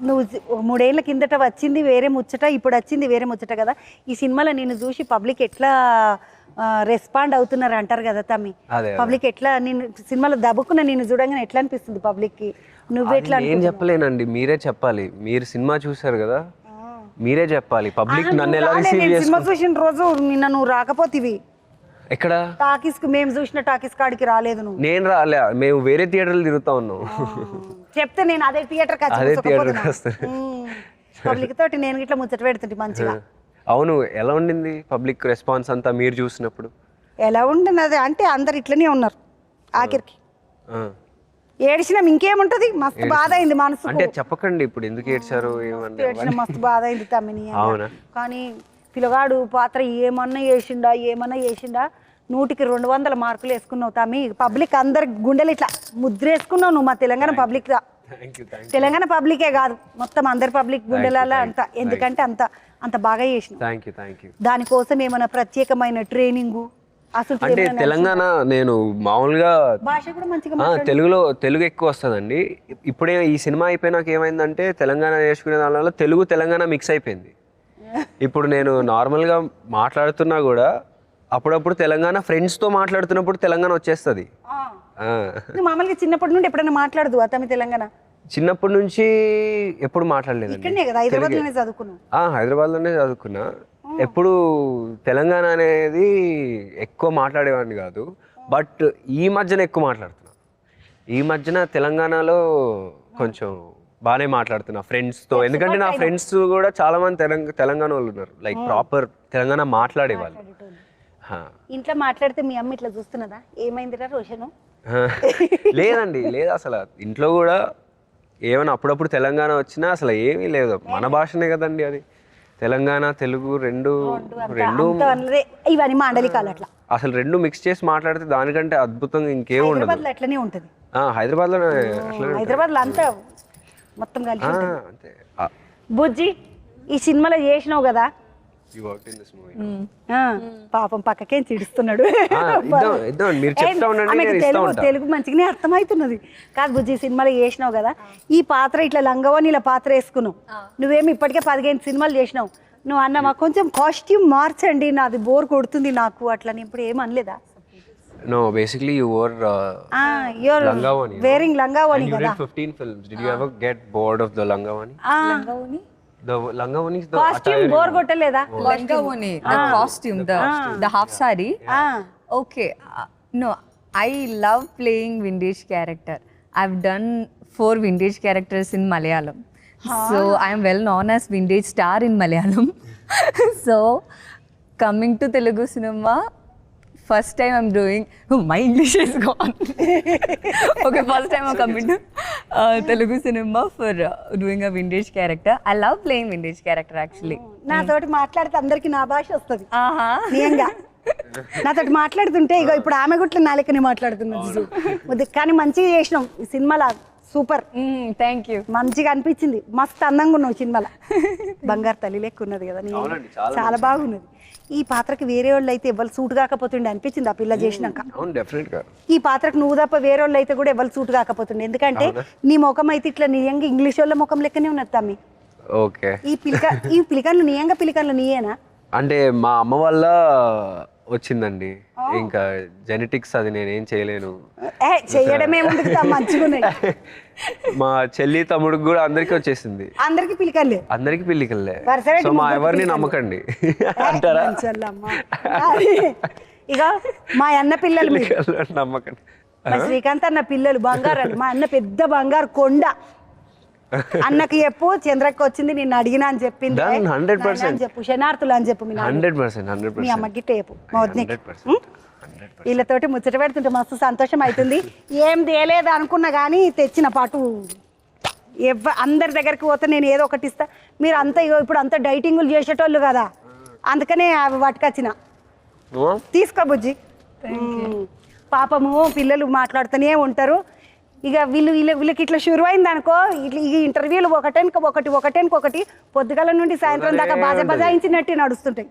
నువ్వు 3 ఏళ్ల కిందట వచ్చింది వేరే ముచ్చట, ఇప్పుడు వచ్చింది వేరే ముచ్చట కదా. ఈ సినిమాలో నేను చూసి పబ్లిక్ ఎట్లా రెస్పాండ్ అవుతున్నారు అంటారు కదా తమ్మి. పబ్లిక్ ఎట్లా నేను సినిమాలో దబ్బుకున్న నేను చూడంగానే ఎట్లా అనిపిస్తుంది పబ్లిక్ కి? నువ్వెట్లా? నేను చెప్పలేనండి, మీరే చెప్పాలి. మీరు సినిమా చూసారు కదా, మీరే చెప్పాలి. పబ్లిక్ నన్ను ఎలా రిసీవ్ చేస్తారు? సినిమా చూసిన రోజు నిన్న నువ్వు రాకపోతివి. ఎక్కడ? టాకీస్ కు. మేము చూసిన టాకీస్ కాడికి రాలేదు నువ్వు. నేను రాలే, మేము వేరే థియేటర్లు తిరుగుతా ఉన్నాం. చెప్తే నేను అదే థియేటర్ పబ్లిక్ తోటి నేను ఇట్లా ముచ్చట పెడుతుంటే మంచిగా. అవును, ఎలా ఉండింది పబ్లిక్ రెస్పాన్స్ అంతా మీరు చూసినప్పుడు? ఎలా ఉండినది అంటే అందరు ఇట్లనే ఉన్నారు. ఆఖరికి ఏడ్చినాం, ఇంకేముంటది. మస్తు బాధ అయింది మనసు. అంటే చెప్పకండి ఇప్పుడు ఎందుకు ఏడ్చారు, ఏడ్చిన మస్తు బాధ అయింది తమ్మిని. కానీ పిల్లగాడు పాత్ర ఏమన్నా చేసిండా 100కి 200 మార్కులు వేసుకున్నావు తమ్మి. పబ్లిక్ అందరి గుండెలు ఇట్లా ముద్రేసుకున్నావు నువ్వు. మా తెలంగాణ పబ్లిక్, తెలంగాణ పబ్లికే కాదు మొత్తం అందరి పబ్లిక్ గుండెలలో అంత. ఎందుకంటే అంత బాగా చేసినావు. దానికోసం ఏమైనా ప్రత్యేకమైన ట్రైనింగ్ అసలు? అంటే తెలంగాణ నేను మామూలుగా భాష కూడా మంచిగా తెలుగు ఎక్కువ వస్తుందండి. ఇప్పుడే ఈ సినిమా అయిపోయినాక ఏమైందంటే తెలంగాణ నేర్చుకునే దానివల్ల తెలంగాణ మిక్స్ అయిపోయింది. ఇప్పుడు నేను నార్మల్గా మాట్లాడుతున్నా కూడా అప్పుడప్పుడు తెలంగాణ ఫ్రెండ్స్తో మాట్లాడుతున్నప్పుడు తెలంగాణ వచ్చేస్తుంది. మామూలుగా చిన్నప్పటి నుండి ఎప్పుడైనా మాట్లాడదు అతమి తెలంగాణ? చిన్నప్పటి నుంచి ఎప్పుడు మాట్లాడలేదు. హైదరాబాద్లోనే చదువుకున్నా. ఎప్పుడు తెలంగాణ అనేది ఎక్కువ మాట్లాడేవాడిని కాదు. బట్ ఈ మధ్యన ఎక్కువ మాట్లాడుతున్నా. ఈ మధ్యన తెలంగాణలో కొంచెం బాగానే మాట్లాడుతున్నా ఫ్రెండ్స్తో. ఎందుకంటే నా ఫ్రెండ్స్ కూడా చాలా మంది తెలంగాణ వాళ్ళు ఉన్నారు, లైక్ ప్రాపర్ తెలంగాణ మాట్లాడే వాళ్ళు. ఇంట్లో మాట్లాడితే మీ అమ్మ ఇట్లా చూస్తున్నదా, ఏమైందిరా రోషను? లేదండి, లేదు అసలు. ఇంట్లో కూడా ఏమైనా అప్పుడప్పుడు తెలంగాణ వచ్చినా అసలు ఏమీ లేదు. మన భాషనే కదండి అది. తెలంగాణ తెలుగు రెండు ఇవన్నీ మాండలికాలు అట్లా అసలు రెండు మిక్స్ చేసి మాట్లాడితే దానికంటే అద్భుతంగా ఇంకేం ఉండదు. అట్లనే ఉంటుంది హైదరాబాద్లో. హైదరాబాద్లో అంతా మొత్తం కలిసి అంతే. బుజ్జి ఈ సినిమాలో చేసినావు కదా, పాపం పక్కకేం చిడుస్తున్నాడు. తెలుగు మంచిగానే అర్థమవుతున్నది కాదు బుజ్జి. సినిమాలో చేసినావు కదా, ఈ పాత్ర ఇట్లా లంగవని పాత్ర వేసుకున్నావు. నువ్వేమి ఇప్పటికే 15 సినిమాలు చేసినావు. నువ్వు అన్న మాకు కొంచెం కాస్ట్యూమ్ మార్చండి, నాది బోర్ కొడుతుంది నాకు అట్లని ఇప్పుడు ఏం అనలేదా? No, basically you wore you're Langavani, wearing Langavani kada. You did 15 films. Did you ever get bored of the Langavani? Langavani? The Langavani is the costume bore kottoleda? Langavani, the costume, the half sari. Okay. No, I love playing vintage character. I've done 4 vintage characters in Malayalam. So I am well known as vintage star in Malayalam. So coming to Telugu cinema, first time I'm doing, my English is gone. Okay, first time I'm coming to Telugu cinema for doing a vintage character. I love playing vintage character actually. నాతోటి మాట్లాడితే అందరికి నా భాష వస్తుంది. నిజంగా నాతోటి మాట్లాడుతుంటే ఇగో ఇప్పుడు ఆమె గుట్ల నాలుకని మాట్లాడుతున్నది. కానీ మంచిగా చేసినాం ఈ సినిమాలో. Super, thank you. మంచిగా అనిపించింది. మస్తు అందంగా ఉన్నావు సినిమాలో. బంగారు తల్లి లెక్క ఉన్నది కదా, చాలా బాగున్నది. ఈ పాత్రకి వేరే వాళ్ళు అయితే ఎవరు సూట్ కాకపోతుండే అనిపించింది ఆ పిల్ల చేసినాక. ఈ పాత్రకు నువ్వు తప్ప వేరే వాళ్ళు అయితే కూడా ఎవరు సూట్ కాకపోతుండే. ఎందుకంటే నీ ముఖం అయితే ఇట్లా నిజంగా ఇంగ్లీష్ వాళ్ళ ముఖం లెక్కనే ఉన్నది తమ్మి. ఈ పిలికన్లు నిజంగా పిలికన్లు నీయేనా? అంటే మా అమ్మ వల్ల వచ్చిందండి, ఇంకా జెనెటిక్స్, అది నేనేం చేయలేను. చేయడమే మంచిగా. మా చెల్లి తమ్ముడికి కూడా అందరికి వచ్చేసింది. అందరికి పిలికల్లే, అందరికి పిల్లికల్లే. సో మా ఎవరిని నమ్మకండి అంటారా? ఇక మా అన్న పిల్లలు నమ్మకండి. మా శ్రీకాంత్ అన్న పిల్లలు బంగారు. మా అన్న పెద్ద బంగారు కొండ. అన్నకి చెప్పు చంద్రక్క వచ్చింది నిన్ను అడిగినా అని చెప్పింది. 100% చెప్పు, శనార్థులు అని చెప్పు. 100% మీ అమ్మకి చెప్పు. మా వద్దని వీళ్ళతోటి ముచ్చట పెడుతుంటే మస్తు సంతోషం అవుతుంది. ఏం తేలేదు అనుకున్నా కానీ తెచ్చిన పాటు అందరి దగ్గరికి పోతే నేను ఏదో ఒకటి ఇస్తా. మీరు అంతా ఇప్పుడు అంతా డైటింగులు చేసేటోళ్ళు కదా, అందుకనే అవి పట్టుకొచ్చిన. తీసుకో బుజ్జి. పాపము పిల్లలు మాట్లాడుతూనే ఉంటారు. ఇక వీళ్ళకి ఇట్లా షురు అయింది అనుకో, ఇట్లా ఈ ఇంటర్వ్యూలు ఒకటి పొద్దుగాల నుండి సాయంత్రం దాకా బజాయించినట్టు నడుస్తుంటాయి.